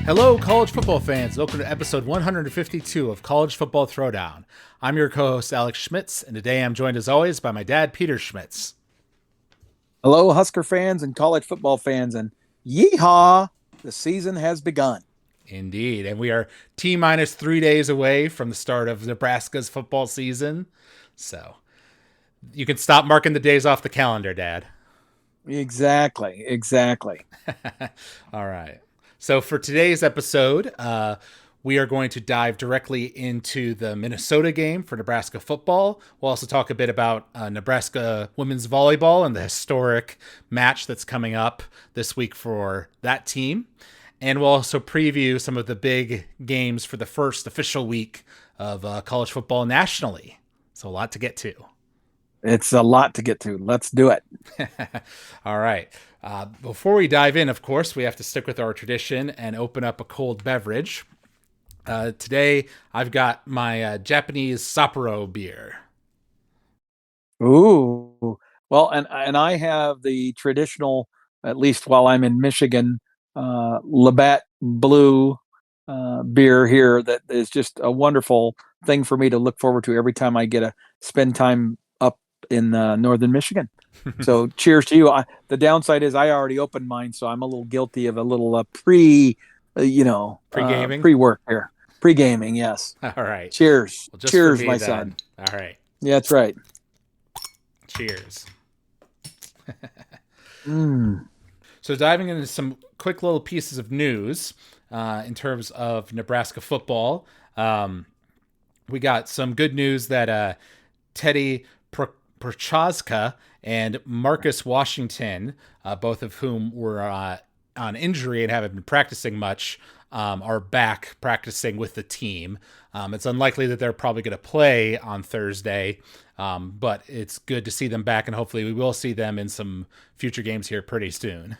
Hello, college football fans. Welcome to episode 152 of College Football Throwdown. I'm your co-host, Alex Schmitz, and today I'm joined, as always, by my dad, Peter Schmitz. Hello, Husker fans and college football fans, and yeehaw, the season has begun. Indeed, and we are T-minus 3 days away from the start of Nebraska's football season, so you can stop marking the days off the calendar, Dad. Exactly. All right. So for today's episode, we are going to dive directly into the Minnesota game for Nebraska football. We'll also talk a bit about Nebraska women's volleyball and the historic match that's coming up this week for that team. And we'll also preview some of the big games for the first official week of college football nationally. So a lot to get to. It's a lot to get to. Let's do it. All right. Before we dive in, of course, we have to stick with our tradition and open up a cold beverage. Today, I've got my Japanese Sapporo beer. Ooh. Well, and I have the traditional, at least while I'm in Michigan, Labatt Blue beer here that is just a wonderful thing for me to look forward to every time I get to spend time up in northern Michigan. So cheers to you. The downside is I already opened mine, so I'm a little guilty of a little pre-gaming, pre-work here. Pre-gaming, yes. All right. Cheers. Well, cheers, my son. All right. Yeah, that's right. Cheers. So diving into some quick little pieces of news in terms of Nebraska football, we got some good news that Teddy Prochazka and Marcus Washington, both of whom were on injury and haven't been practicing much, are back practicing with the team. It's unlikely that they're probably going to play on Thursday, but it's good to see them back, and hopefully we will see them in some future games here pretty soon.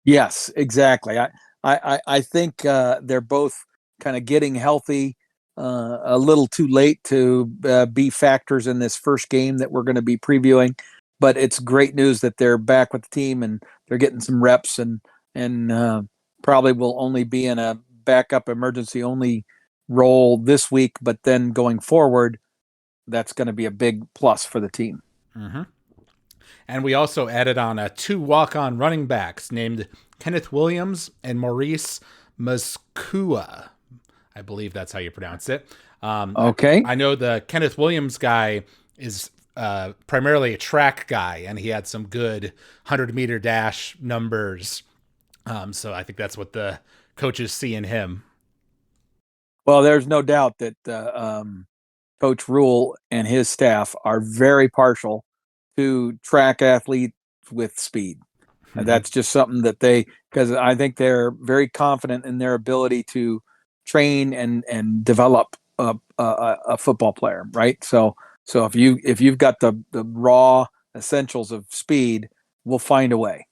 Yes, exactly. I think they're both kind of getting healthy. A little too late to be factors in this first game that we're going to be previewing, but it's great news that they're back with the team and they're getting some reps and probably will only be in a backup emergency only role this week, but then going forward, that's going to be a big plus for the team. Mm-hmm. And we also added on 2 walk-on running backs named Kenneth Williams and Maurice Mazkua. I believe that's how you pronounce it. Okay. I know the Kenneth Williams guy is primarily a track guy, and he had some good 100-meter dash numbers. So I think that's what the coaches see in him. Well, there's no doubt that Coach Rule and his staff are very partial to track athletes with speed. Mm-hmm. And that's just something that because I think they're very confident in their ability to train and develop a football player, right? So if you've got the raw essentials of speed, we'll find a way.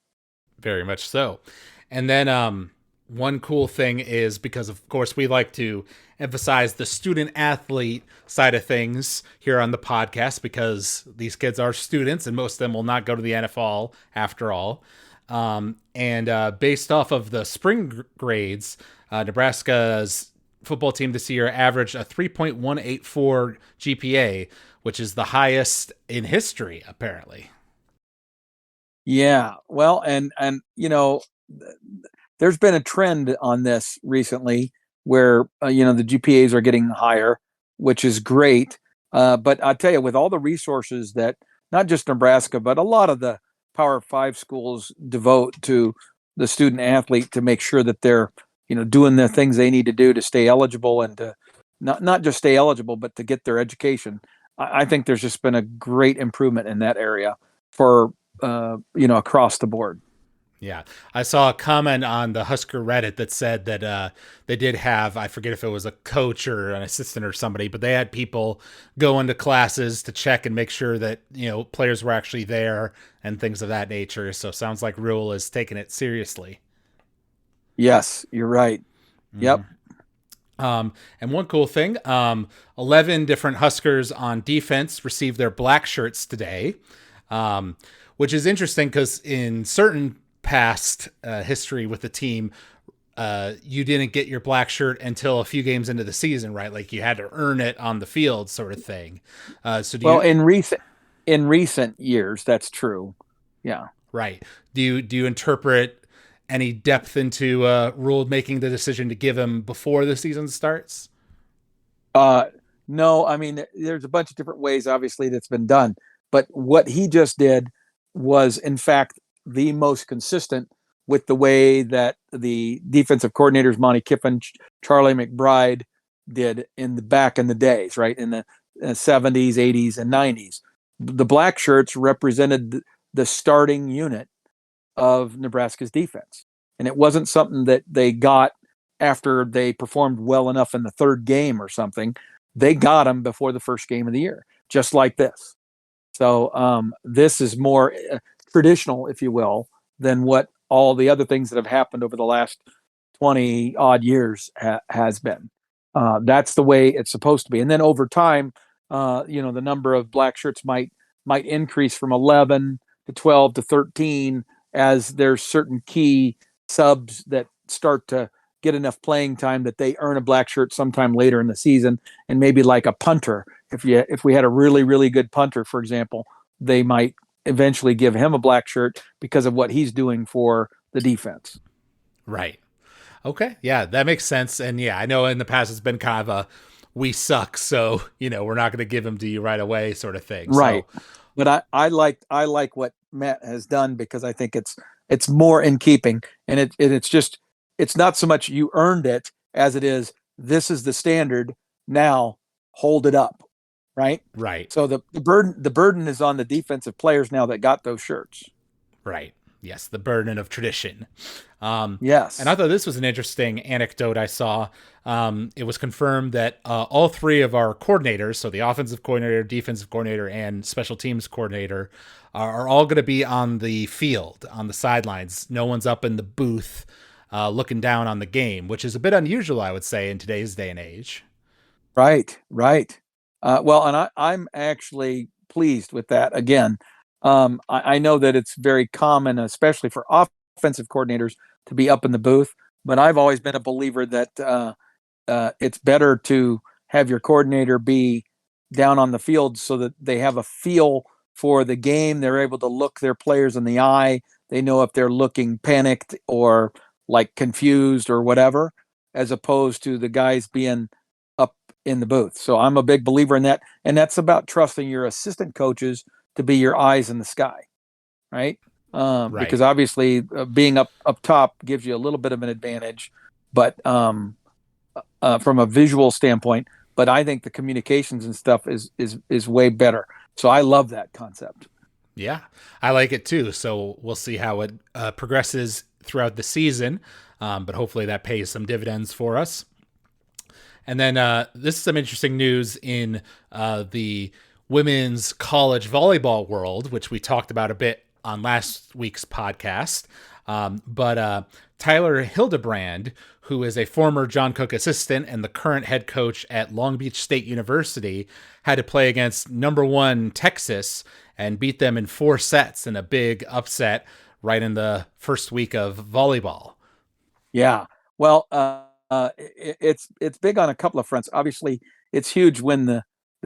Very much so. And then one cool thing is, because of course we like to emphasize the student athlete side of things here on the podcast, because these kids are students and most of them will not go to the NFL after all. And based off of the spring grades, Nebraska's football team this year averaged a 3.184 GPA, which is the highest in history, apparently. Yeah, well, and there's been a trend on this recently where the GPAs are getting higher, which is great. But I tell you, with all the resources that not just Nebraska, but a lot of the Power 5 schools devote to the student athlete to make sure that they're doing the things they need to do to stay eligible and to not just stay eligible, but to get their education. I think there's just been a great improvement in that area for across the board. Yeah, I saw a comment on the Husker Reddit that said that they did have, I forget if it was a coach or an assistant or somebody, but they had people go into classes to check and make sure that, players were actually there and things of that nature. So sounds like Rule is taking it seriously. Yes, you're right. Yep. And one cool thing, 11 different Huskers on defense received their black shirts today. which is interesting because in certain past history with the team, you didn't get your black shirt until a few games into the season, right? Like you had to earn it on the field, sort of thing. So do Well, you? in recent years, that's true. Yeah. Right. Do you interpret any depth into Rule making the decision to give him before the season starts? Uh, no, I mean, there's a bunch of different ways, obviously, that's been done. But what he just did was, in fact, the most consistent with the way that the defensive coordinators, Monty Kiffin, Charlie McBride, did in the back in the days, right? In the 70s, 80s, and 90s. The black shirts represented the starting unit of Nebraska's defense. And it wasn't something that they got after they performed well enough in the third game or something. They got them before the first game of the year, just like this. So this is more traditional, if you will, than what all the other things that have happened over the last 20 odd years has been. That's the way it's supposed to be. And then over time, the number of black shirts might increase from 11 to 12 to 13 as there's certain key subs that start to get enough playing time that they earn a black shirt sometime later in the season. And maybe like a punter, if we had a really, really good punter, for example, they might eventually give him a black shirt because of what he's doing for the defense. Right. Okay. Yeah, that makes sense. And yeah, I know in the past it's been kind of a we suck, so we're not going to give him to you right away sort of thing. Right. So But I like what Matt has done because I think it's more in keeping, and it's not so much you earned it as it is this is the standard. Now hold it up, right? right. So the burden is on the defensive players now that got those shirts. Right. Yes, the burden of tradition. And I Yes. thought this was an interesting anecdote I saw. It was confirmed that all three of our coordinators, so the offensive coordinator, defensive coordinator, and special teams coordinator, are all going to be on the field, on the sidelines. No one's up in the booth looking down on the game, which is a bit unusual, I would say, in today's day and age. Right. Right. Well, and I'm actually pleased with that. Again, I know that it's very common, especially for offensive coordinators, to be up in the booth. But I've always been a believer that it's better to have your coordinator be down on the field so that they have a feel for the game. They're able to look their players in the eye. They know if they're looking panicked or like confused or whatever, as opposed to the guys being up in the booth. So I'm a big believer in that. And that's about trusting your assistant coaches to be your eyes in the sky, right? Right. Because obviously being up top gives you a little bit of an advantage, but from a visual standpoint. But I think the communications and stuff is way better. So I love that concept. Yeah, I like it too. So we'll see how it progresses throughout the season. But hopefully that pays some dividends for us. And then this is some interesting news in the women's college volleyball world, which we talked about a bit on last week's podcast. But Tyler Hildebrand, who is a former John Cook assistant and the current head coach at Long Beach State University, had to play against number one Texas and beat them in 4 sets in a big upset right in the first week of volleyball. Yeah. Well, it's big on a couple of fronts. Obviously, it's huge when the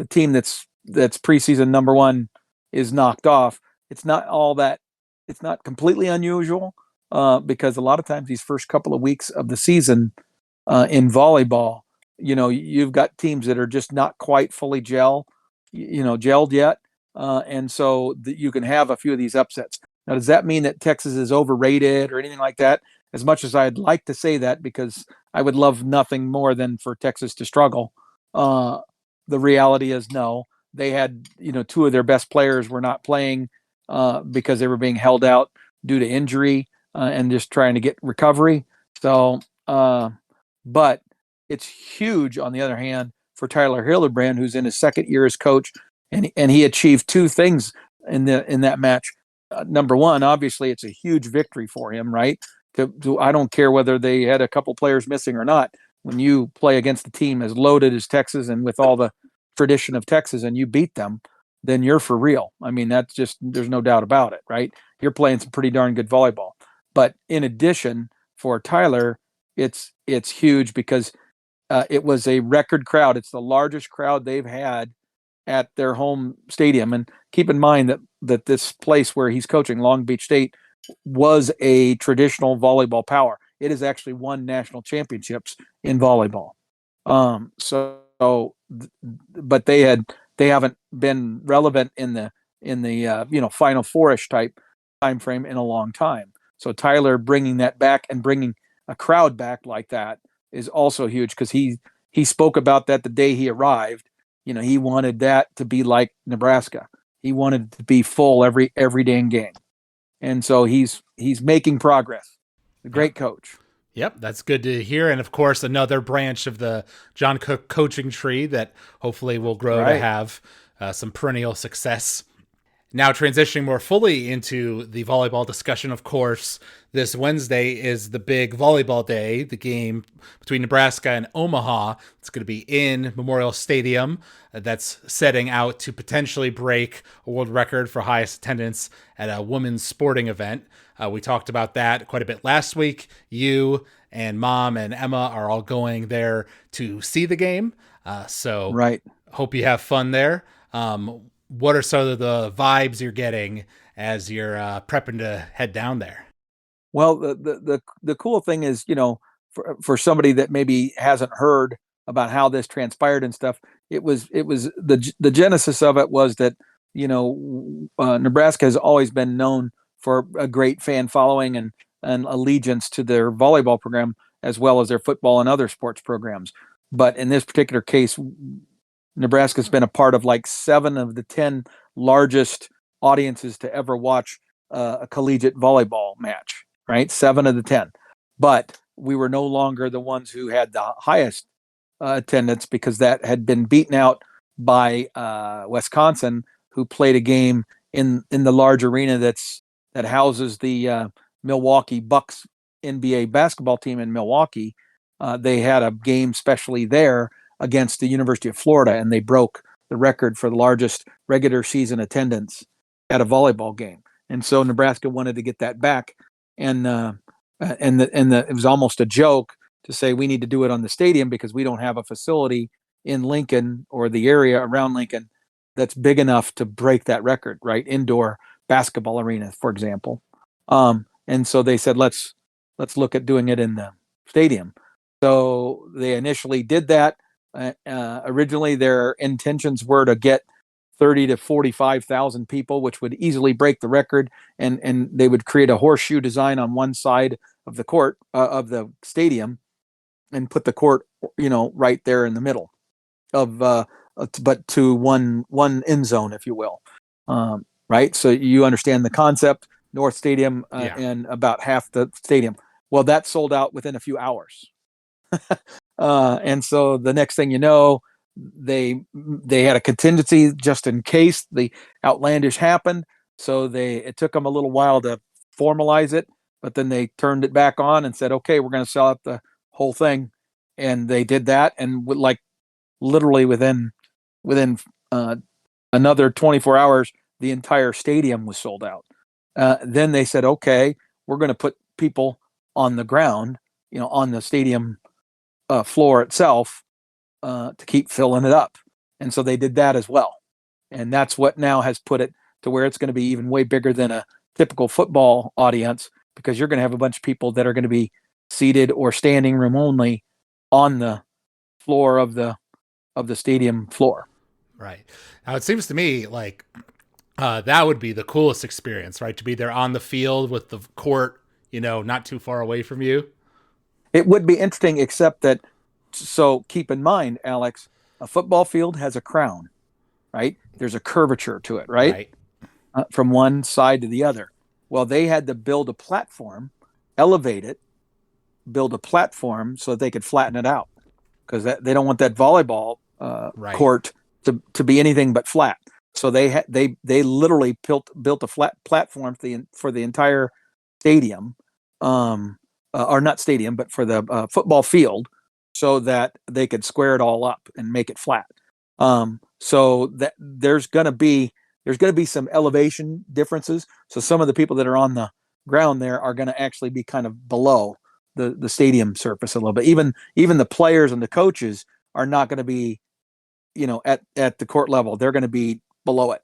team that's preseason number one is knocked off. It's not all that. It's not completely unusual because a lot of times these first couple of weeks of the season in volleyball, you've got teams that are just not quite fully gelled yet, and so you can have a few of these upsets. Now, does that mean that Texas is overrated or anything like that? As much as I'd like to say that, because I would love nothing more than for Texas to struggle, the reality is no. They had, 2 of their best players were not playing because they were being held out due to injury and just trying to get recovery. So, but it's huge on the other hand for Tyler Hildebrand, who's in his second year as coach, and he achieved 2 things in that match. Number one, obviously, it's a huge victory for him, right? I don't care whether they had a couple players missing or not. When you play against a team as loaded as Texas and with all the tradition of Texas and you beat them, then you're for real. I mean, that's just, there's no doubt about it, right? You're playing some pretty darn good volleyball. But in addition, for Tyler, it's huge because it was a record crowd. It's the largest crowd they've had at their home stadium. And keep in mind that this place where he's coaching, Long Beach State, was a traditional volleyball power. It has actually won national championships in volleyball. But they haven't been relevant in the Final Four-ish type time frame in a long time. So Tyler bringing that back and bringing a crowd back like that is also huge, because he spoke about that the day he arrived. He wanted that to be like Nebraska. He wanted it to be full every dang game, and so he's making progress. A great coach. Yep, that's good to hear. And of course, another branch of the John Cook coaching tree that hopefully will grow to have some perennial success. Now, transitioning more fully into the volleyball discussion, of course, this Wednesday is the big volleyball day, the game between Nebraska and Omaha. It's going to be in Memorial Stadium. That's setting out to potentially break a world record for highest attendance at a women's sporting event. We talked about that quite a bit last week. You and Mom and Emma are all going there to see the game. So right. Hope you have fun there. What are some of the vibes you're getting as you're prepping to head down there? Well, the cool thing is, for somebody that maybe hasn't heard about how this transpired and stuff, it was the genesis of it was that, Nebraska has always been known for a great fan following and allegiance to their volleyball program, as well as their football and other sports programs. But in this particular case, Nebraska's been a part of like 7 of the 10 largest audiences to ever watch a collegiate volleyball match, right? 7 of the 10. But we were no longer the ones who had the highest attendance, because that had been beaten out by Wisconsin, who played a game in the large arena that houses the Milwaukee Bucks NBA basketball team in Milwaukee. They had a game specially there against the University of Florida, and they broke the record for the largest regular season attendance at a volleyball game. And so Nebraska wanted to get that back, and it was almost a joke to say we need to do it on the stadium because we don't have a facility in Lincoln or the area around Lincoln that's big enough to break that record, right? Indoor basketball arena, for example. And so they said, let's look at doing it in the stadium. So they initially did that. Originally, their intentions were to get 30 to 45,000 people, which would easily break the record, and they would create a horseshoe design on one side of the court of the stadium, and put the court, right there in the middle of, but to one end zone, if you will, right? So you understand the concept. North Stadium and about half the stadium. Well, that sold out within a few hours. And so the next thing you know, they had a contingency just in case the outlandish happened. So it took them a little while to formalize it, but then they turned it back on and said, okay, we're going to sell out the whole thing. And they did that. And literally within another 24 hours, the entire stadium was sold out. Then they said, okay, we're going to put people on the ground, on the stadium floor itself, to keep filling it up. And so they did that as well. And that's what now has put it to where it's going to be even way bigger than a typical football audience, because you're going to have a bunch of people that are going to be seated or standing room only on the floor of the stadium floor. Right. Now, it seems to me like that would be the coolest experience, right? To be there on the field with the court, not too far away from you. It would be interesting, except that, so keep in mind, Alex, a football field has a crown, right? There's a curvature to it, right? From one side to the other. Well, they had to build a platform, elevate it, build a platform so that they could flatten it out, because they don't want that volleyball court to be anything but flat. So they literally built a flat platform for the entire stadium, or not stadium, but for the football field, so that they could square it all up and make it flat. So that there's going to be some elevation differences. So some of the people that are on the ground there are going to actually be kind of below the stadium surface a little bit. Even the players and the coaches are not going to be, at the court level. They're going to be below it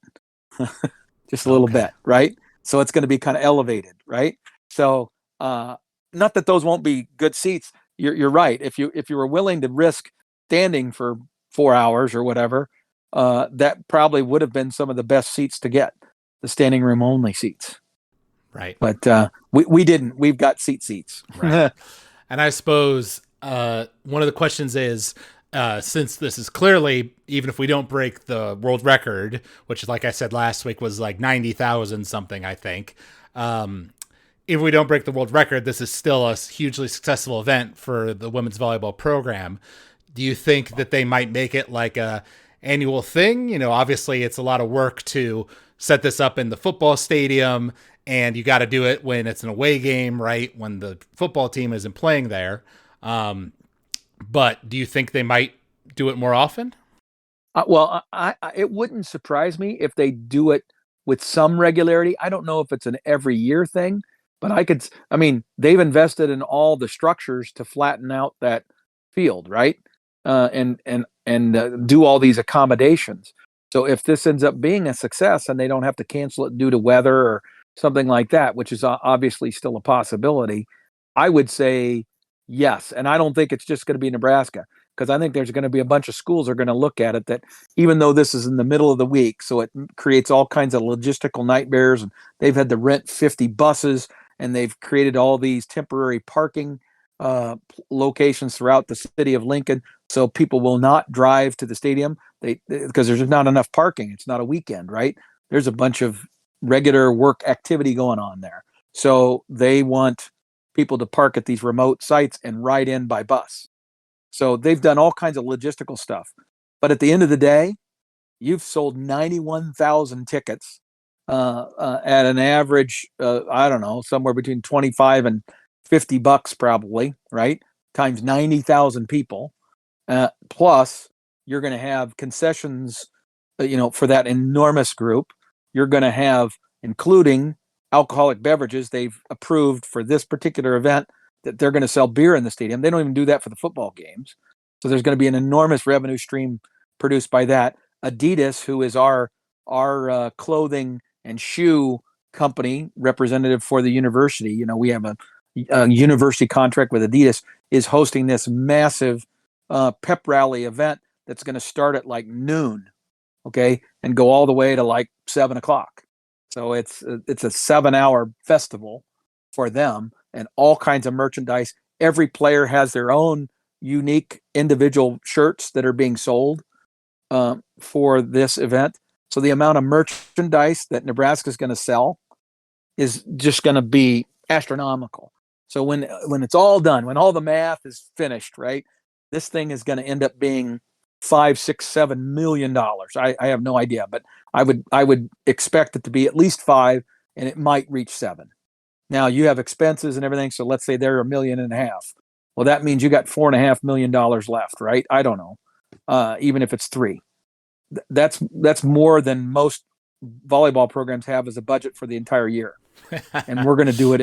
just a little Okay. bit, right? So it's going to be kind of elevated, right? So not that those won't be good seats. You're right. If you were willing to risk standing for 4 hours or whatever, that probably would have been some of the best seats to get, the standing room only seats. Right. But we didn't. We've got seats. Right. And I suppose one of the questions is, since this is clearly, even if we don't break the world record, which, like I said last week, was like 90,000 something, I think. If we don't break the world record, this is still a hugely successful event for the women's volleyball program. Do you think that they might make it like a annual thing? Obviously it's a lot of work to set this up in the football stadium, and you got to do it when it's an away game, right? When the football team isn't playing there. But do you think they might do it more often? Well, it wouldn't surprise me if they do it with some regularity. I don't know if it's an every year thing, but I mean, they've invested in all the structures to flatten out that field, right? And do all these accommodations. So if this ends up being a success and they don't have to cancel it due to weather or something like that, which is obviously still a possibility, I would say yes. And I don't think it's just going to be Nebraska, because I think there's going to be a bunch of schools are going to look at it that, even though this is in the middle of the week, so it creates all kinds of logistical nightmares, and they've had to rent 50 buses, and they've created all these temporary parking locations throughout the city of Lincoln, so people will not drive to the stadium because there's not enough parking. It's not a weekend, right? There's a bunch of regular work activity going on there, so they want people to park at these remote sites and ride in by bus. So they've done all kinds of logistical stuff. But at the end of the day, you've sold 91,000 tickets at an average, I don't know, somewhere between 25 and $50 probably, right? Times 90,000 people. Plus, you're going to have concessions, for that enormous group. You're going to have, including alcoholic beverages, they've approved for this particular event that they're going to sell beer in the stadium. They don't even do that for the football games. So there's going to be an enormous revenue stream produced by that. Adidas, who is our clothing and shoe company representative for the university, we have a university contract with Adidas, is hosting this massive pep rally event that's going to start at like noon, okay, and go all the way to like 7 o'clock. So it's a 7-hour festival for them, and all kinds of merchandise. Every player has their own unique individual shirts that are being sold for this event. So the amount of merchandise that Nebraska is going to sell is just going to be astronomical. So when it's all done, when all the math is finished, right, this thing is going to end up being $5, $6, $7 million. I have no idea, but I would expect it to be at least 5, and it might reach 7. Now you have expenses and everything, so let's say they're $1.5 million. Well, that means you got $4.5 million left, right? I don't know. Even if it's 3, that's more than most volleyball programs have as a budget for the entire year, and we're going to do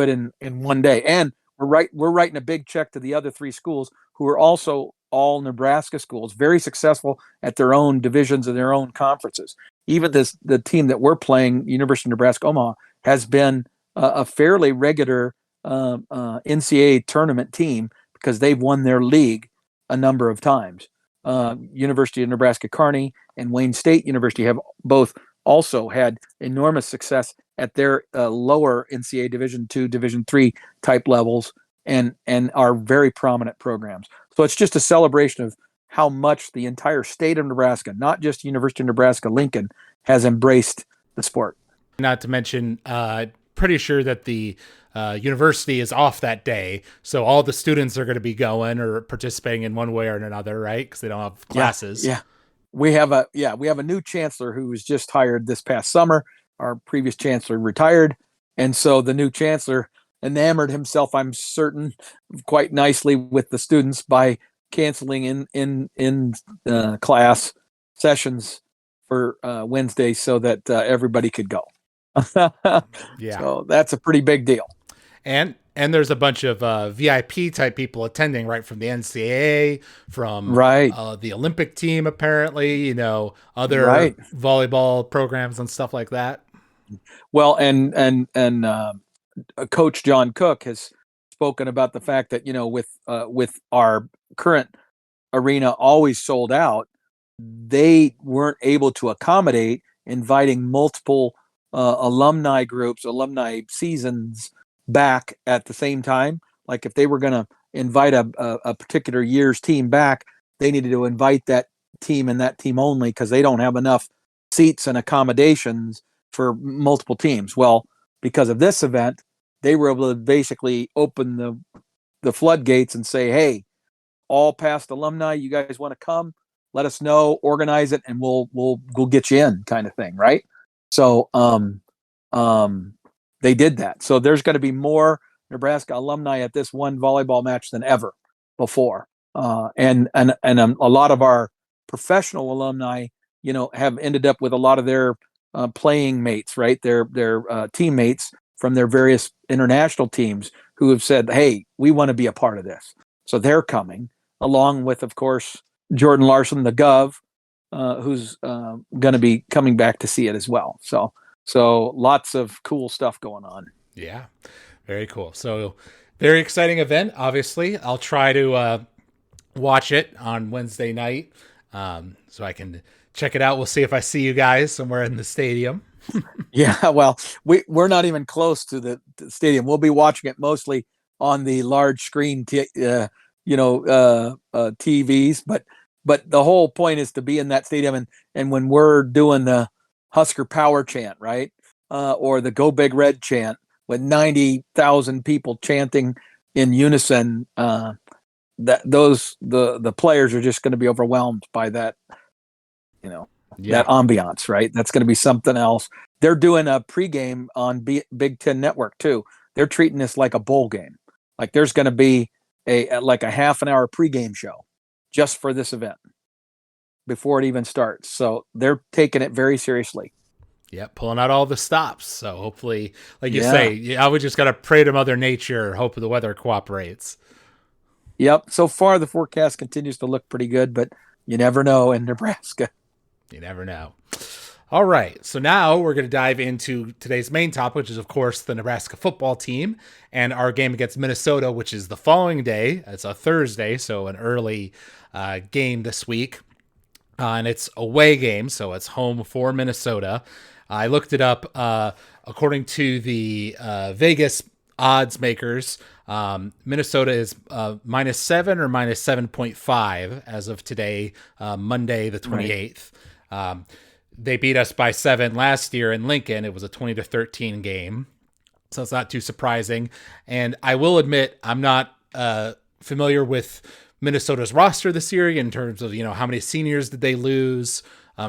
it in one day. And we're writing a big check to the other 3 schools who are also all Nebraska schools, very successful at their own divisions and their own conferences. Even the team that we're playing, University of Nebraska Omaha, has been a fairly regular NCAA tournament team because they've won their league a number of times. University of Nebraska Kearney and Wayne State University have both also had enormous success at their lower NCAA Division II, Division III type levels, and are very prominent programs. So it's just a celebration of how much the entire state of Nebraska, not just University of Nebraska Lincoln, has embraced the sport. Not to mention, pretty sure that the university is off that day, so all the students are going to be going or participating in one way or another, right? Because they don't have classes. Yeah. We have a new chancellor who was just hired this past summer. Our previous chancellor retired, and so the new chancellor enamored himself, I'm certain, quite nicely with the students by canceling in class sessions for Wednesday so that everybody could go. Yeah. So that's a pretty big deal. And there's a bunch of VIP type people attending, right, from the NCAA, from Right. the Olympic team, apparently, other Right. volleyball programs and stuff like that. Well, and Coach John Cook has spoken about the fact that with our current arena always sold out, they weren't able to accommodate inviting multiple alumni groups, alumni seasons back at the same time. Like if they were going to invite a particular year's team back, they needed to invite that team and that team only because they don't have enough seats and accommodations for multiple teams. Well, because of this event, they were able to basically open the floodgates and say, hey, all past alumni, you guys want to come? Let us know, organize it, and we'll get you in, kind of thing, right? So they did that. So there's going to be more Nebraska alumni at this one volleyball match than ever before, and a lot of our professional alumni, have ended up with a lot of their playing mates, right? Their teammates from their various international teams who have said, "Hey, we want to be a part of this." So they're coming, along with, of course, Jordan Larson, the Gov, who's going to be coming back to see it as well. So lots of cool stuff going on. Yeah, very cool. So very exciting event. Obviously, I'll try to watch it on Wednesday night, so I can check it out. We'll see if I see you guys somewhere in the stadium. Yeah, well, we're not even close to the stadium. We'll be watching it mostly on the large screen, TVs. But the whole point is to be in that stadium, and when we're doing the Husker Power chant, right, or the Go Big Red chant, with 90,000 people chanting in unison, the players are just going to be overwhelmed by that, that ambiance, right? That's going to be something else. They're doing a pregame on Big Ten Network too. They're treating this like a bowl game. Like there's going to be a half an hour pregame show just for this event before it even starts. So they're taking it very seriously. Yeah, pulling out all the stops. So hopefully, like you say, I would just got to pray to Mother Nature, hope the weather cooperates. Yep. So far, the forecast continues to look pretty good, but you never know in Nebraska. You never know. All right. So now we're going to dive into today's main topic, which is, of course, the Nebraska football team and our game against Minnesota, which is the following day. It's a Thursday, so an early game this week. And it's a away game, so it's home for Minnesota. I looked it up. According to the Vegas odds makers, Minnesota is -7 or -7.5 as of today, Monday the 28th. Right. They beat us by 7 last year in Lincoln. It was a 20-13 game, so it's not too surprising. And I will admit, I'm not familiar with Minnesota's roster this year in terms of, how many seniors did they lose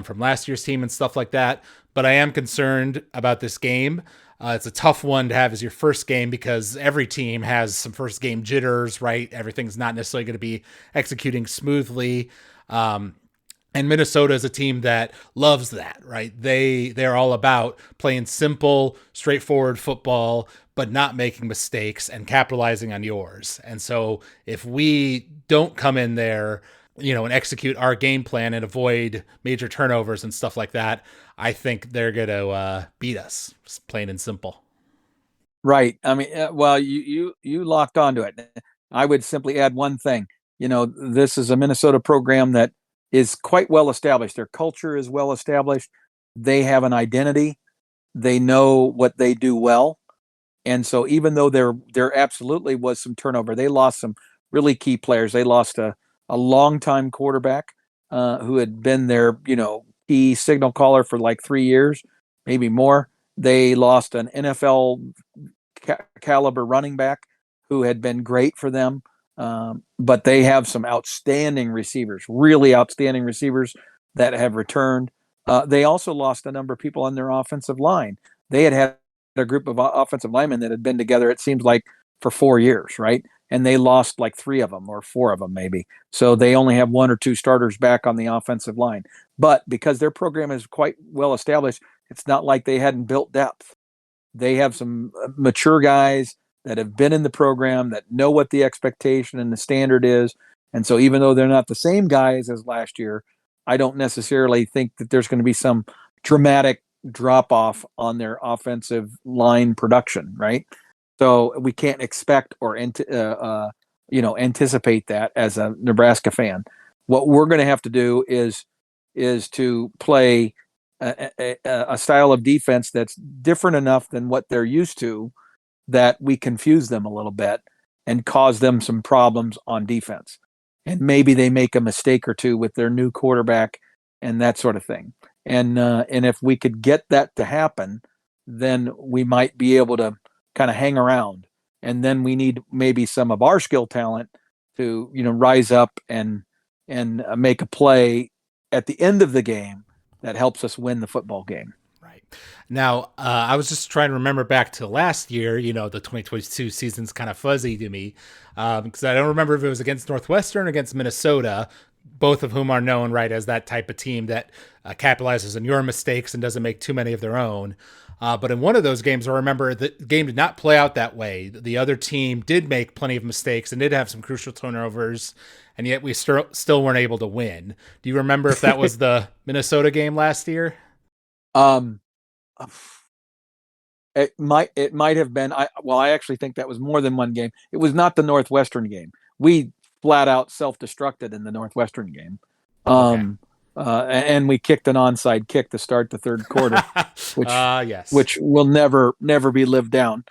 from last year's team and stuff like that. But I am concerned about this game. It's a tough one to have as your first game because every team has some first game jitters, right? Everything's not necessarily going to be executing smoothly. And Minnesota is a team that loves that, right? They're all about playing simple, straightforward football, but not making mistakes and capitalizing on yours. And so if we don't come in there, and execute our game plan and avoid major turnovers and stuff like that, I think they're going to beat us, plain and simple. Right. I mean, well, you locked onto it. I would simply add one thing. This is a Minnesota program that is quite well established. Their culture is well established. They have an identity. They know what they do well. And so even though there absolutely was some turnover, they lost some really key players. They lost a longtime quarterback who had been their, key signal caller for like 3 years, maybe more. They lost an NFL caliber running back who had been great for them. But they have some outstanding receivers, really outstanding receivers that have returned. They also lost a number of people on their offensive line. They had a group of offensive linemen that had been together, it seems like, for 4 years, right? and they lost like 3 of them or 4 of them maybe. So they only have 1 or 2 starters back on the offensive line. But because their program is quite well established, it's not like they hadn't built depth. They have some mature guys that have been in the program that know what the expectation and the standard is. And so even though they're not the same guys as last year, I don't necessarily think that there's going to be some dramatic drop off on their offensive line production, right? So we can't expect or anticipate that as a Nebraska fan. What we're going to have to do is to play a style of defense that's different enough than what they're used to that we confuse them a little bit and cause them some problems on defense. And maybe they make a mistake or two with their new quarterback and that sort of thing. And if we could get that to happen, then we might be able to kind of hang around. And then we need maybe some of our skill talent to rise up and make a play at the end of the game that helps us win the football game. Right. Now, I was just trying to remember back to last year. The 2022 season's kind of fuzzy to me because I don't remember if it was against Northwestern or against Minnesota, both of whom are known, right, as that type of team that capitalizes on your mistakes and doesn't make too many of their own. But in one of those games, I remember the game did not play out that way. The other team did make plenty of mistakes and did have some crucial turnovers, and yet we still weren't able to win. Do you remember if that was the Minnesota game last year? It might have been. I actually think that was more than one game. It was not the Northwestern game. We flat out self-destructed in the Northwestern game. Okay. And we kicked an onside kick to start the third quarter, yes, which will never be lived down.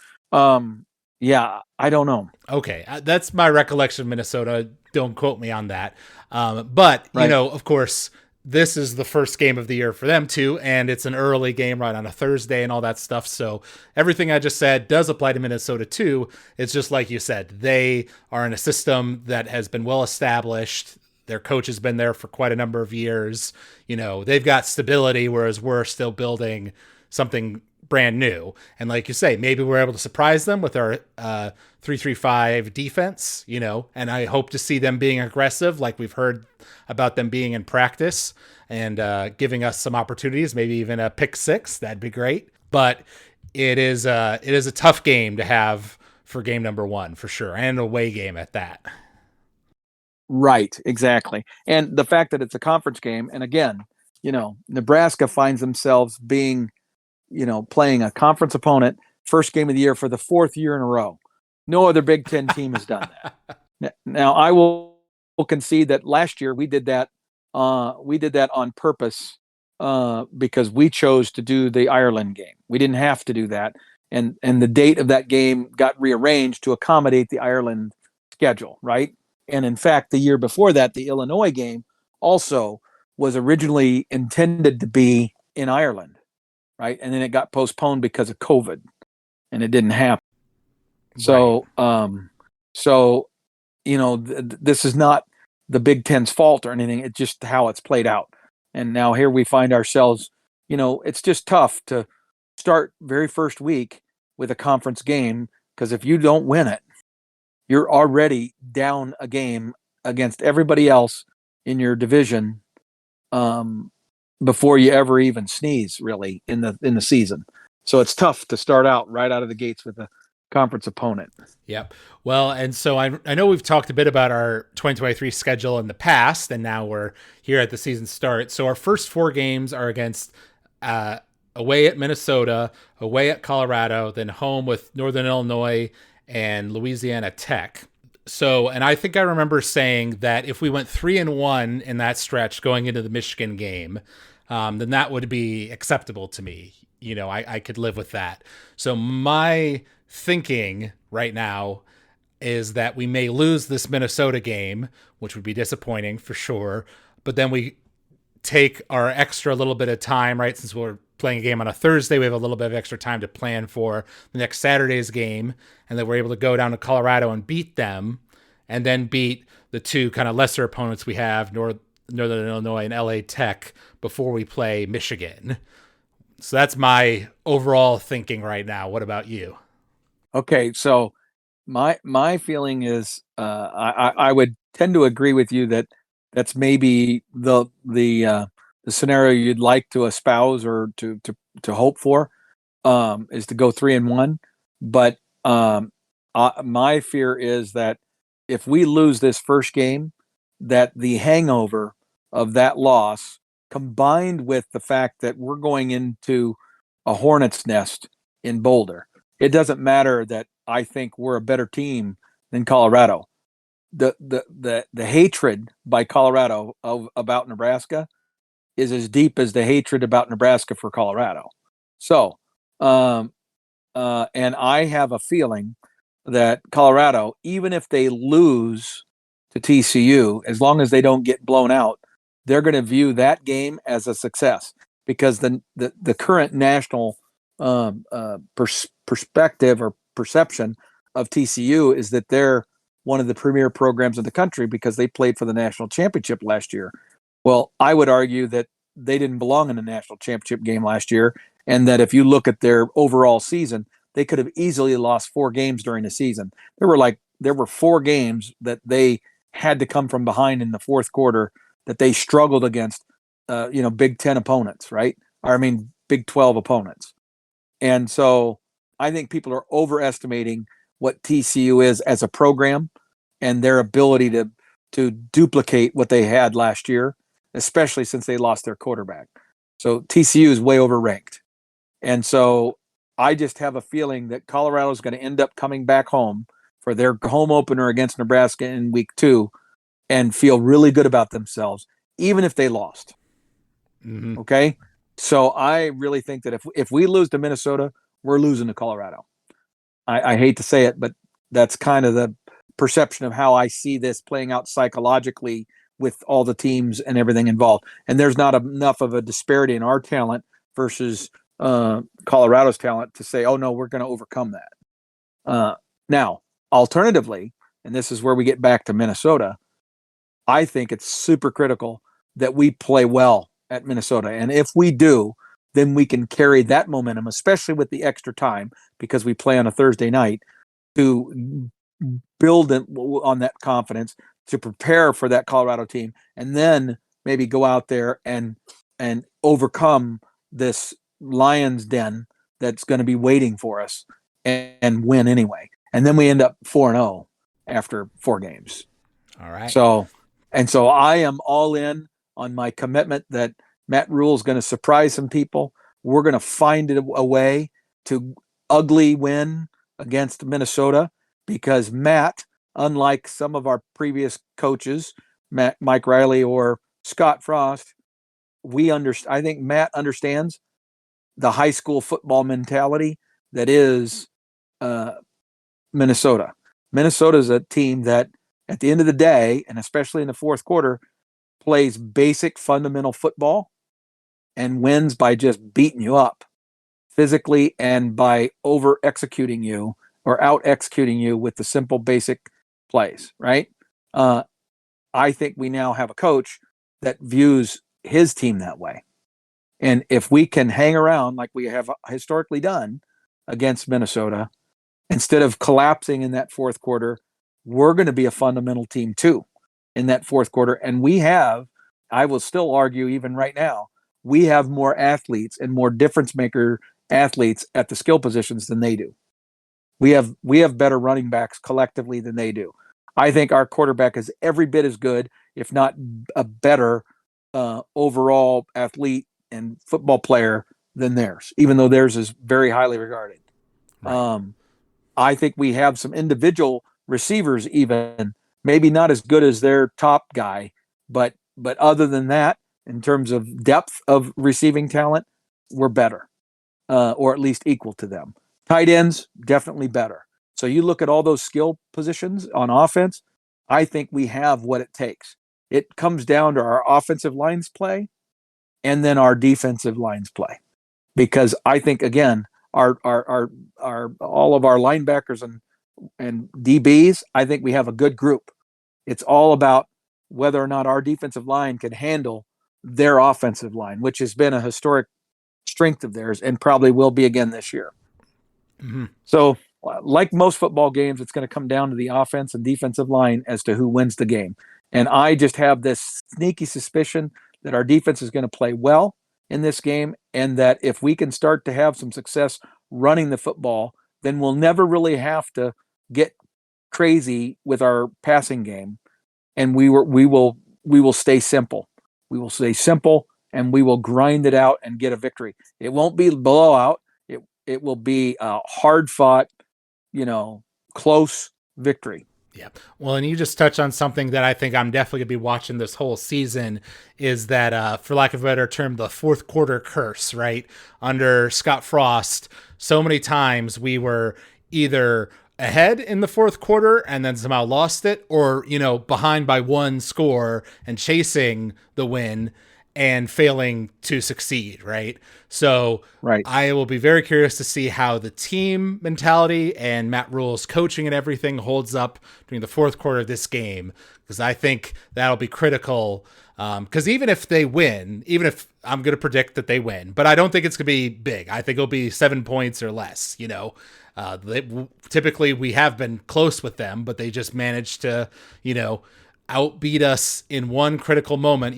Yeah, I don't know. Okay, that's my recollection of Minnesota. Don't quote me on that. But Right. Of course, this is the first game of the year for them too, and it's an early game right on a Thursday and all that stuff. So everything I just said does apply to Minnesota too. It's just like you said, they are in a system that has been well established. Their coach has been there for quite a number of years. They've got stability, whereas we're still building something brand new. And like you say, maybe we're able to surprise them with our 3-3-5 defense, and I hope to see them being aggressive like we've heard about them being in practice and giving us some opportunities, maybe even a pick six. That'd be great. But it is a tough game to have for game number 1 for sure, and an away game at that. Right, exactly. And the fact that it's a conference game, and again, Nebraska finds themselves being, playing a conference opponent first game of the year for the 4th year in a row. No other Big Ten team has done that. Now, I will concede that last year we did that. We did that on purpose because we chose to do the Ireland game. We didn't have to do that, and the date of that game got rearranged to accommodate the Ireland schedule, right? And in fact, the year before that, the Illinois game also was originally intended to be in Ireland, right? And then it got postponed because of COVID, and it didn't happen. So, this is not the Big Ten's fault or anything. It's just how it's played out. And now here we find ourselves, it's just tough to start very first week with a conference game, because if you don't win it, you're already down a game against everybody else in your division before you ever even sneeze, really, in the season. So it's tough to start out right out of the gates with a conference opponent. Yep. Well, and so I know we've talked a bit about our 2023 schedule in the past, and now we're here at the season start. So our first 4 games are against away at Minnesota, away at Colorado, then home with Northern Illinois and Louisiana Tech. So, and I think I remember saying that if we went 3-1 in that stretch going into the Michigan game, then that would be acceptable to me. I could live with that. So my thinking right now is that we may lose this Minnesota game, which would be disappointing for sure. But then we take our extra little bit of time, right? Since we're playing a game on a Thursday, we have a little bit of extra time to plan for the next Saturday's game. And then we're able to go down to Colorado and beat them, and then beat the 2 kind of lesser opponents we have, Northern Illinois and LA Tech, before we play Michigan. So that's my overall thinking right now. What about you? Okay, so my feeling is I would tend to agree with you that that's maybe the scenario you'd like to espouse or to hope for, is to go 3-1. But my fear is that if we lose this first game, that the hangover of that loss, combined with the fact that we're going into a hornet's nest in Boulder, it doesn't matter that I think we're a better team than Colorado. The hatred by Colorado about Nebraska is as deep as the hatred about Nebraska for Colorado. So, um, and I have a feeling that Colorado, even if they lose to TCU, as long as they don't get blown out, they're going to view that game as a success, because the current national perspective or perception of TCU is that they're one of the premier programs in the country because they played for the national championship last year. Well, I would argue that they didn't belong in the national championship game last year, and that if you look at their overall season, they could have easily lost 4 games during the season. There were 4 games that they had to come from behind in the fourth quarter that they struggled against, Big 10 opponents, right? Or I mean, Big 12 opponents. And so I think people are overestimating what TCU is as a program and their ability to duplicate what they had last year, especially since they lost their quarterback. So TCU is way overranked. And so I just have a feeling that Colorado is going to end up coming back home for their home opener against Nebraska in week 2 and feel really good about themselves, even if they lost. Mm-hmm. Okay. So I really think that if we lose to Minnesota, we're losing to Colorado. I hate to say it, but that's kind of the perception of how I see this playing out psychologically with all the teams and everything involved. And there's not enough of a disparity in our talent versus Colorado's talent to say, oh no, we're going to overcome that. Now, alternatively, and this is where we get back to Minnesota, I think it's super critical that we play well at Minnesota. And if we do, then we can carry that momentum, especially with the extra time, because we play on a Thursday night, to build on that confidence, to prepare for that Colorado team, and then maybe go out there and overcome this lion's den that's going to be waiting for us, and win anyway. And then we end up 4-0 after 4 games. All right. So I am all in on my commitment that Matt Rhule is going to surprise some people. We're going to find a way to ugly win against Minnesota, because Matt, unlike some of our previous coaches, Mike Riley or Scott Frost, I think Matt understands the high school football mentality that is Minnesota. Minnesota is a team that, at the end of the day, and especially in the fourth quarter, plays basic fundamental football and wins by just beating you up physically and by over executing you or out executing you with the simple basic plays, right? I think we now have a coach that views his team that way. And if we can hang around like we have historically done against Minnesota, instead of collapsing in that fourth quarter, we're going to be a fundamental team too in that fourth quarter. And I will still argue even right now, we have more athletes and more difference maker athletes at the skill positions than they do. We have better running backs collectively than they do. I think our quarterback is every bit as good, if not a better overall athlete and football player than theirs, even though theirs is very highly regarded. Right. I think we have some individual receivers, even maybe not as good as their top guy, but other than that, in terms of depth of receiving talent, we're better, or at least equal to them. Tight ends, definitely better. So you look at all those skill positions on offense, I think we have what it takes. It comes down to our offensive lines play and then our defensive lines play. Because I think, again, our all of our linebackers and DBs, I think we have a good group. It's all about whether or not our defensive line can handle their offensive line, which has been a historic strength of theirs and probably will be again this year. Mm-hmm. So like most football games, it's going to come down to the offense and defensive line as to who wins the game. And I just have this sneaky suspicion that our defense is going to play well in this game, and that if we can start to have some success running the football, then we'll never really have to get crazy with our passing game, and we will stay simple. We will stay simple, and we will grind it out and get a victory. It won't be a blowout. It will be a hard fought, close victory. Yeah. Well, and you just touched on something that I think I'm definitely going to be watching this whole season is that, for lack of a better term, the fourth quarter curse, right? Under Scott Frost, so many times we were either ahead in the fourth quarter and then somehow lost it, or, behind by one score and chasing the win and failing to succeed, right? So Right. I will be very curious to see how the team mentality and Matt Rule's coaching and everything holds up during the fourth quarter of this game, because I think that'll be critical. Because even if they win, even if I'm going to predict that they win, but I don't think it's going to be big. I think it'll be 7 points or less, typically we have been close with them, but they just managed to, outbeat us in one critical moment.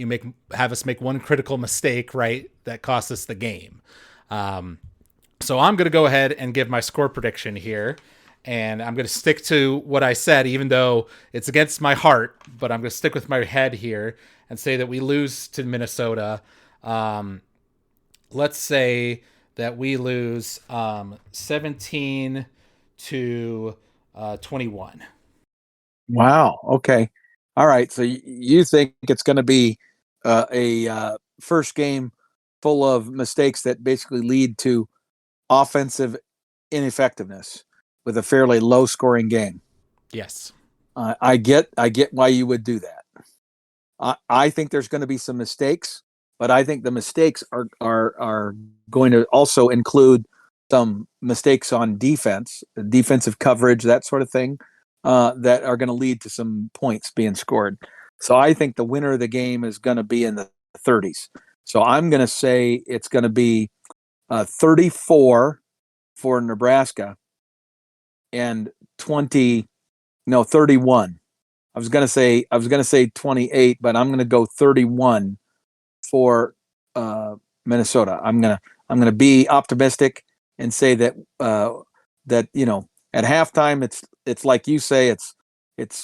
Have us make one critical mistake, right? That cost us the game. So I'm going to go ahead and give my score prediction here, and I'm going to stick to what I said, even though it's against my heart, but I'm going to stick with my head here and say that we lose to Minnesota. Let's say that we lose 17 to 21. Wow. Okay. All right. So you think it's going to be a first game full of mistakes that basically lead to offensive ineffectiveness with a fairly low scoring game. Yes. I get why you would do that. I think there's going to be some mistakes, but I think the mistakes are going to also include some mistakes on defense, defensive coverage, that sort of thing, that are going to lead to some points being scored. So I think the winner of the game is going to be in the 30s. So I'm going to say it's going to be 34 for Nebraska and 31. I was going to say 28, but I'm going to go 31 for Minnesota. I'm going to be optimistic and say that at halftime it's like you say, it's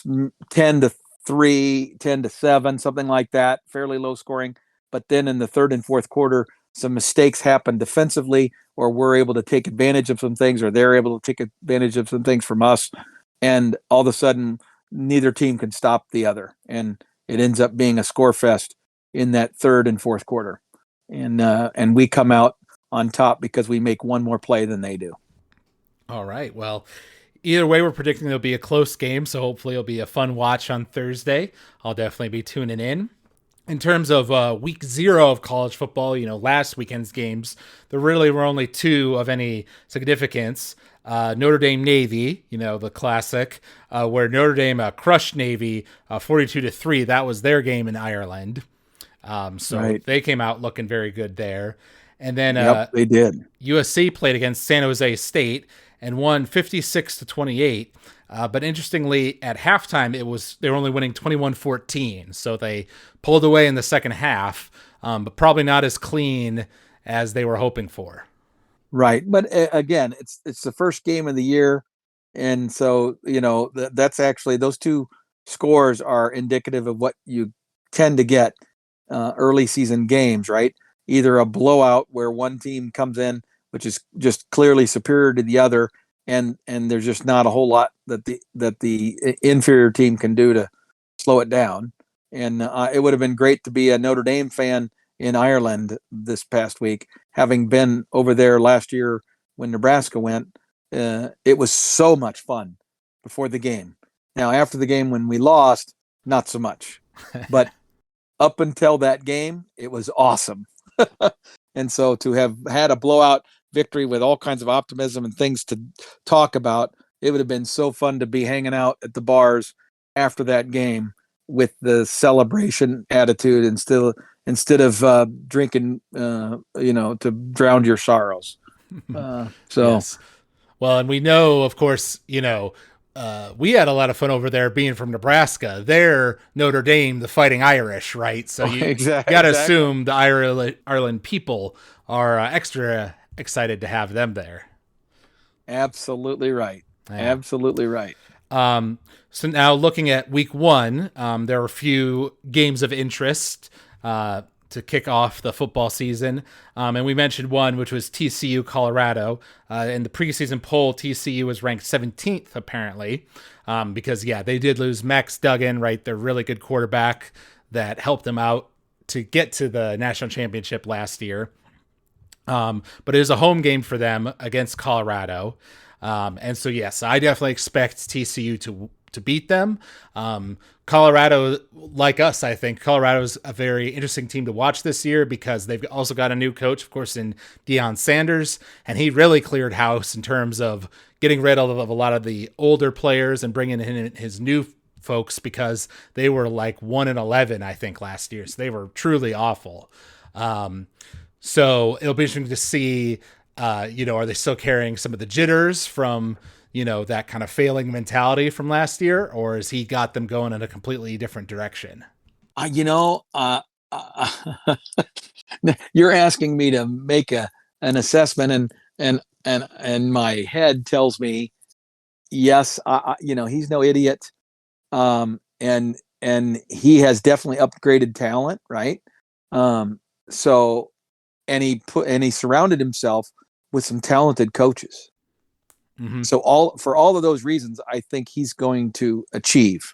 10-3, 10-7, something like that, fairly low scoring. But then in the third and fourth quarter, some mistakes happen defensively, or we're able to take advantage of some things, or they're able to take advantage of some things from us, and all of a sudden neither team can stop the other, and it ends up being a score fest in that third and fourth quarter, and we come out on top because we make one more play than they do. All right. Well, either way, we're predicting it'll be a close game, so hopefully it'll be a fun watch on Thursday. I'll definitely be tuning in. In terms of week 0 of college football, last weekend's games, there really were only 2 of any significance. Notre Dame Navy, the classic, where Notre Dame crushed Navy 42-3. That was their game in Ireland. So right. They came out looking very good there. And then they did. USC played against San Jose State and won 56-28. But interestingly, at halftime, they were only winning 21-14. So they pulled away in the second half, but probably not as clean as they were hoping for. Right. But again, it's the first game of the year. And so, that's actually, those 2 scores are indicative of what you tend to get early season games, right? Either a blowout where one team comes in, which is just clearly superior to the other, and there's just not a whole lot that the inferior team can do to slow it down. And it would have been great to be a Notre Dame fan in Ireland this past week, having been over there last year when Nebraska went. It was so much fun before the game. Now, after the game when we lost, not so much. But up until that game, it was awesome. And so to have had a blowout victory with all kinds of optimism and things to talk about, it would have been so fun to be hanging out at the bars after that game with the celebration attitude instead of drinking, to drown your sorrows. Yes. Well, and we know, of course, we had a lot of fun over there being from Nebraska. They're Notre Dame, the Fighting Irish, right? So Oh, you got to exactly. assume the Ireland people are extra excited to have them there. Absolutely right. Yeah. Absolutely right. Um, so now looking at week one, there are a few games of interest to kick off the football season. And we mentioned one, which was TCU Colorado. In the preseason poll, TCU was ranked 17th, apparently, because, yeah, they did lose Max Duggan, right? Their really good quarterback that helped them out to get to the national championship last year. But it was a home game for them against Colorado. And so, yes, I definitely expect TCU to beat them. Colorado, like us, I think Colorado is a very interesting team to watch this year because they've also got a new coach, of course, in Deion Sanders, and he really cleared house in terms of getting rid of a lot of the older players and bringing in his new folks because they were like 1-11, I think, last year. So they were truly awful. So it'll be interesting to see, are they still carrying some of the jitters from, that kind of failing mentality from last year, or has he got them going in a completely different direction? Uh, you know, uh, uh, you're asking me to make an assessment, and my head tells me yes. He's no idiot, and he has definitely upgraded talent, right? So and he surrounded himself with some talented coaches. Mm-hmm. So all of those reasons, I think he's going to achieve.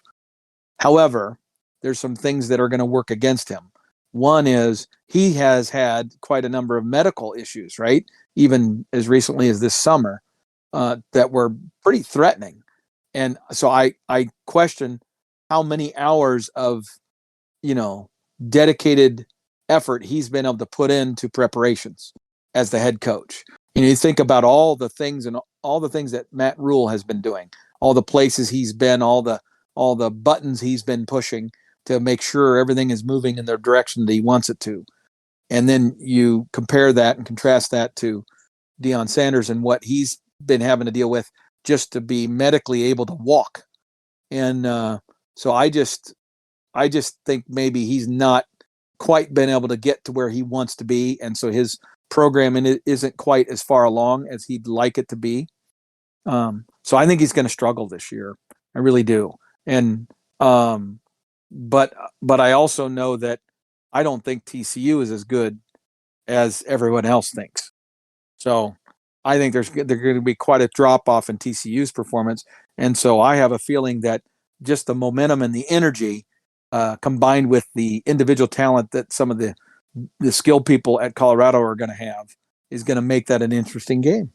However, there's some things that are going to work against him. One is he has had quite a number of medical issues, right? Even as recently as this summer, that were pretty threatening. And so I question how many hours of, you know, dedicated effort he's been able to put into preparations as the head coach. You think about all the things that Matt Rule has been doing, all the places he's been, all the buttons he's been pushing to make sure everything is moving in the direction that he wants it to. And then you compare that and contrast that to Deion Sanders and what he's been having to deal with just to be medically able to walk. And so I just think maybe he's not quite been able to get to where he wants to be, and so his programming isn't quite as far along as he'd like it to be. So I think he's going to struggle this year. I really do. And but I also know that I don't think TCU is as good as everyone else thinks. So I think there's going to be quite a drop off in TCU's performance, and so I have a feeling that just the momentum and the energy, combined with the individual talent that some of the skilled people at Colorado are going to have, is going to make that an interesting game.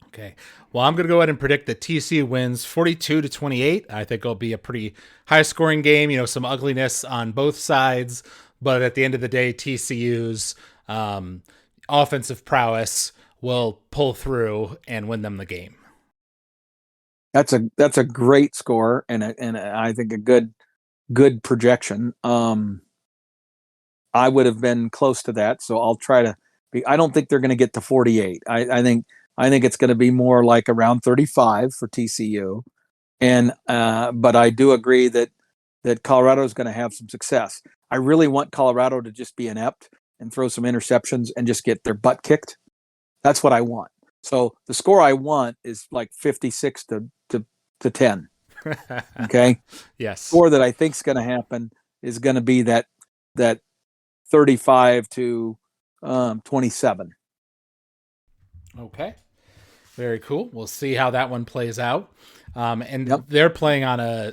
Okay. Well, I'm going to go ahead and predict that TCU wins 42-28. I think it'll be a pretty high scoring game, some ugliness on both sides, but at the end of the day, TCU's offensive prowess will pull through and win them the game. That's a great score, and I think a good projection. I would have been close to that, so I'll try to be. I don't think they're going to get to 48. I think it's going to be more like around 35 for TCU, and but I do agree that Colorado is going to have some success. I really want Colorado to just be inept and throw some interceptions and just get their butt kicked. That's what I want. So the score I want is like 56 to 10. Okay. Yes. Score that I think is going to happen is going to be that 35 to 27. Okay. Very cool. We'll see how that one plays out. And Yep. they're playing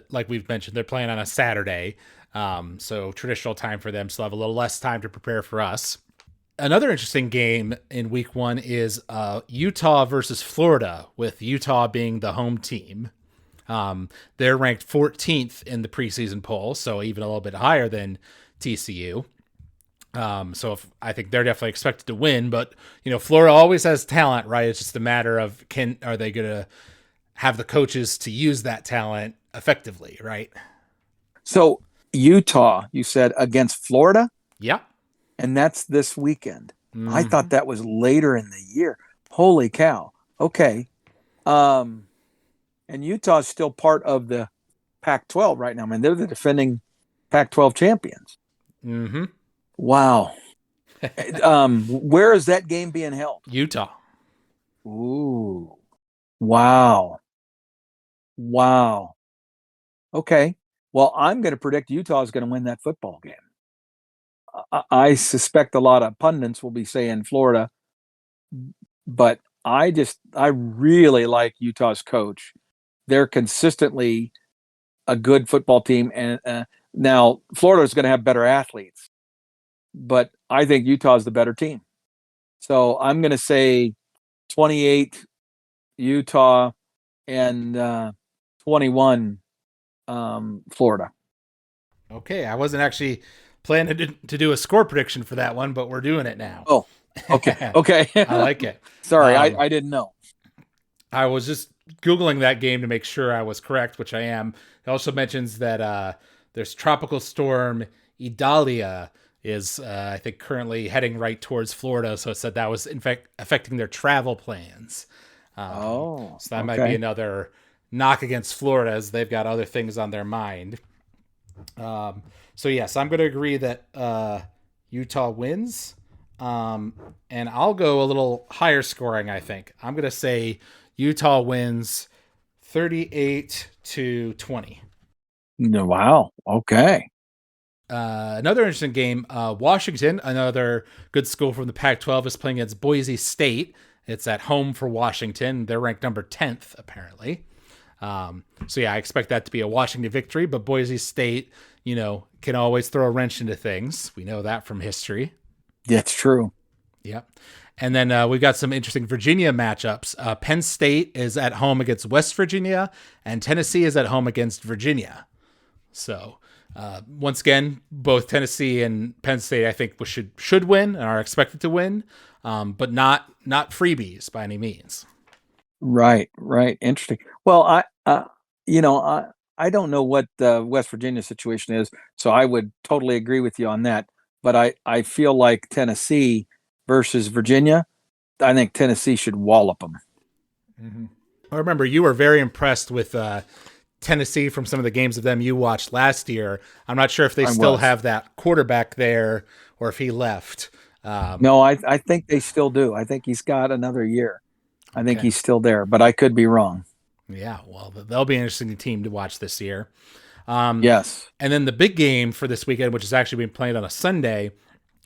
like we've mentioned, they're playing on a Saturday. So traditional time for them. So they'll have a little less time to prepare for us. Another interesting game in week one is Utah versus Florida, with Utah being the home team. They're ranked 14th in the preseason poll, so even a little bit higher than TCU. So I think they're definitely expected to win, but Florida always has talent, right? It's just a matter of are they going to have the coaches to use that talent effectively, right? So Utah, you said against Florida? Yeah. And that's this weekend. I Mm-hmm. thought that was later in the year. Holy cow. Okay. Um, and Utah's still part of the Pac-12 right now. I mean, they're the defending Pac-12 champions. Mm-hmm. Wow. Where is that game being held? Utah. Ooh. Wow. Wow. Okay. Well, I'm going to predict Utah is going to win that football game. I suspect a lot of pundits will be saying Florida, but I really like Utah's coach. They're consistently a good football team, and now Florida is going to have better athletes, but I think Utah is the better team. So I'm going to say 28 Utah and 21 Florida. Okay, I wasn't actually planning to do a score prediction for that one, but we're doing it now. Oh, okay. Okay. I like it. Sorry, I didn't know. I was just Googling that game to make sure I was correct, which I am. It also mentions that there's Tropical Storm Idalia is, I think, currently heading right towards Florida. So it said that was, in fact, affecting their travel plans. So that might be another knock against Florida as they've got other things on their mind. So yes, I'm going to agree that Utah wins. And I'll go a little higher scoring, I think. I'm going to say Utah wins 38-20. Wow. Okay. Another interesting game. Washington, another good school from the Pac-12, is playing against Boise State. It's at home for Washington. They're ranked number 10th, apparently. So yeah, I expect that to be a Washington victory, but Boise State, can always throw a wrench into things. We know that from history. That's true. Yep. And then we've got some interesting Virginia matchups. Penn State is at home against West Virginia, and Tennessee is at home against Virginia. So once again, both Tennessee and Penn State, I think, should win and are expected to win, but not freebies by any means. Right. Interesting. Well, I don't know what the West Virginia situation is, so I would totally agree with you on that. But I feel like Tennessee versus Virginia, I think Tennessee should wallop them. Mm-hmm. I remember you were very impressed with Tennessee from some of the games of them you watched last year. I'm not sure if they still have that quarterback there or if he left. No, I think they still do. I think he's got another year. I think he's still there, but I could be wrong. Yeah, well, they'll be an interesting team to watch this year. Yes. And then the big game for this weekend, which is actually being played on a Sunday,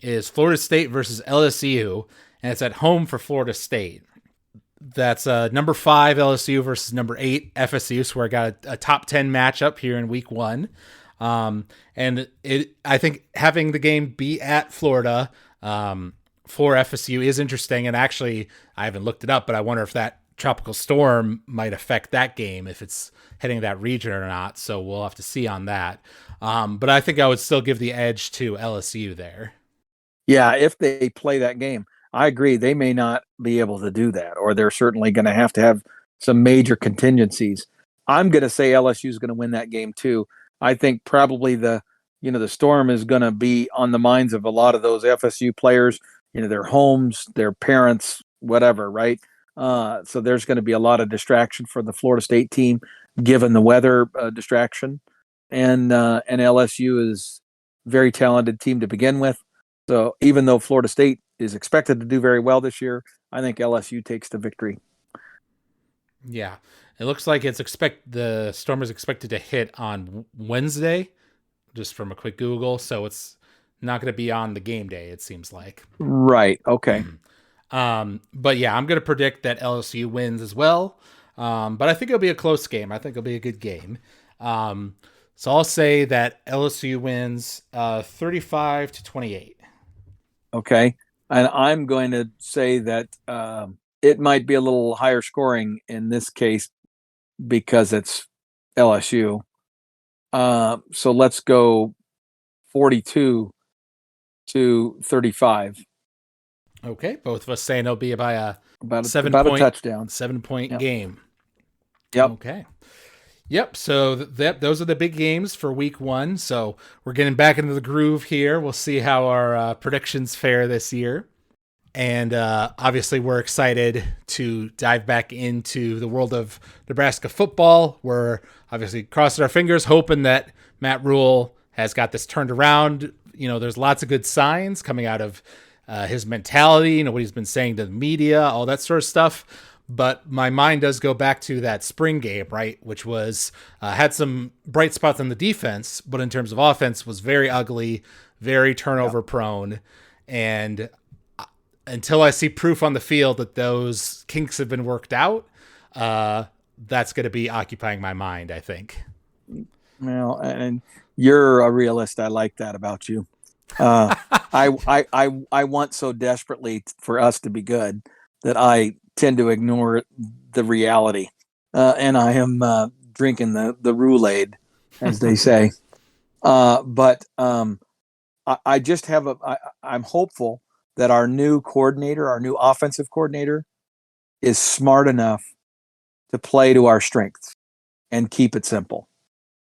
is Florida State versus LSU, and it's at home for Florida State. That's number 5 LSU versus number 8 FSU, so we got a top 10 matchup here in week 1. And I think having the game be at Florida for FSU is interesting, and actually I haven't looked it up, but I wonder if that tropical storm might affect that game, if it's heading that region or not. So we'll have to see on that. But I think I would still give the edge to LSU there. Yeah, if they play that game. I agree. They may not be able to do that, or they're certainly going to have some major contingencies. I'm going to say LSU is going to win that game too. I think probably the storm is going to be on the minds of a lot of those FSU players, their homes, their parents, whatever, right? So there's going to be a lot of distraction for the Florida State team, given the weather distraction, and LSU is a very talented team to begin with. So even though Florida State is expected to do very well this year, I think LSU takes the victory. Yeah, it looks like the storm is expected to hit on Wednesday, just from a quick Google. So it's not going to be on the game day, it seems like. Right. Okay. But yeah, I'm going to predict that LSU wins as well. But I think it'll be a close game. I think it'll be a good game. So I'll say that LSU wins 35-28. Okay. And I'm going to say that it might be a little higher scoring in this case because it's LSU. So let's go 42-35. Okay, both of us saying it'll be by about a touchdown, 7-point game. Yep. Okay. Yep. So those are the big games for week 1. So we're getting back into the groove here. We'll see how our predictions fare this year. And obviously, we're excited to dive back into the world of Nebraska football. We're obviously crossing our fingers, hoping that Matt Rule has got this turned around. There's lots of good signs coming out of his mentality, what he's been saying to the media, all that sort of stuff. But my mind does go back to that spring game, right? Which was had some bright spots on the defense, but in terms of offense was very ugly, very turnover prone. And until I see proof on the field that those kinks have been worked out, that's going to be occupying my mind, I think. Well, and you're a realist. I like that about you. I want so desperately for us to be good that I tend to ignore the reality. And I am drinking the Roulade, as they say. But I just have I'm hopeful that our new coordinator, our new offensive coordinator, is smart enough to play to our strengths and keep it simple.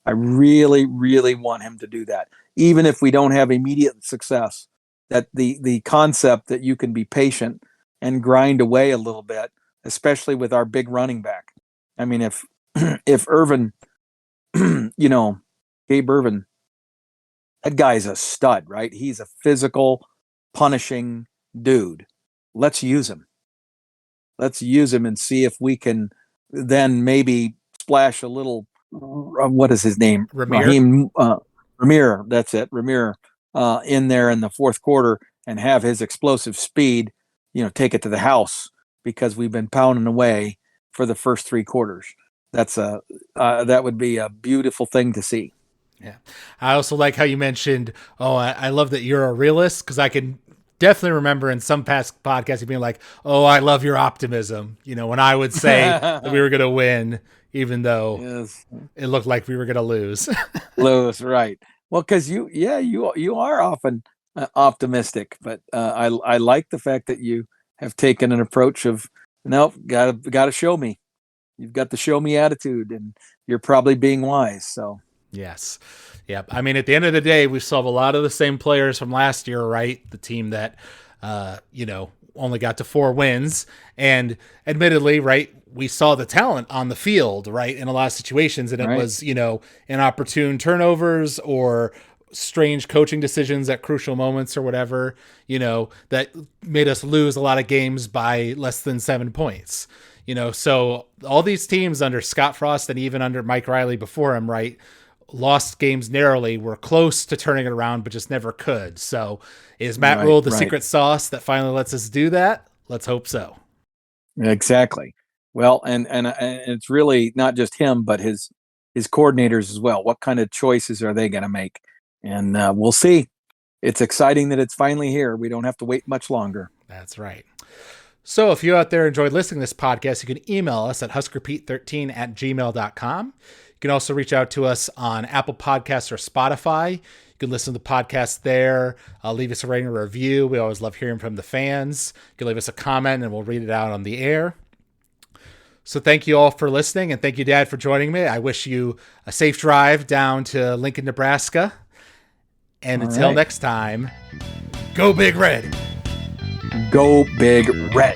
I really, really want him to do that. Even if we don't have immediate success, that the concept that you can be patient and grind away a little bit, especially with our big running back. I mean, if Irvin, Gabe Irvin, that guy's a stud, right? He's a physical, punishing dude. Let's use him. Let's use him and see if we can then maybe splash a little, what is his name? Ramir, that's it. Ramir in there in the fourth quarter and have his explosive speed, take it to the house, because we've been pounding away for the first three quarters. That would be a beautiful thing to see. Yeah. I also like how you mentioned, I love that you're a realist, because I can definitely remember in some past podcasts you being like, I love your optimism. When I would say that we were going to win, even though it looked like we were going to lose. Lose, right. Well, because you are often optimistic, but I like the fact that you have taken an approach of, nope, gotta show me. You've got the show me attitude, and you're probably being wise. So yes. Yep. I mean, at the end of the day, we still have a lot of the same players from last year, right? The team that, only got to 4 wins, and admittedly, right, we saw the talent on the field, right, in a lot of situations, and it was, inopportune turnovers or strange coaching decisions at crucial moments or whatever, that made us lose a lot of games by less than 7 points. So all these teams under Scott Frost and even under Mike Riley before him, right, lost games narrowly, were close to turning it around, but just never could. So is Matt Rule the secret sauce that finally lets us do that? Let's hope so. Exactly. Well, and it's really not just him, but his coordinators as well. What kind of choices are they going to make? And we'll see. It's exciting that it's finally here. We don't have to wait much longer. That's right. So if you out there enjoyed listening to this podcast, you can email us at huskerpete13@gmail.com. You can also reach out to us on Apple Podcasts or Spotify. You can listen to the podcast there. Leave us a rating or review. We always love hearing from the fans. You can leave us a comment and we'll read it out on the air. So thank you all for listening, and thank you, Dad, for joining me. I wish you a safe drive down to Lincoln, Nebraska. And until next time, go Big Red. Go Big Red.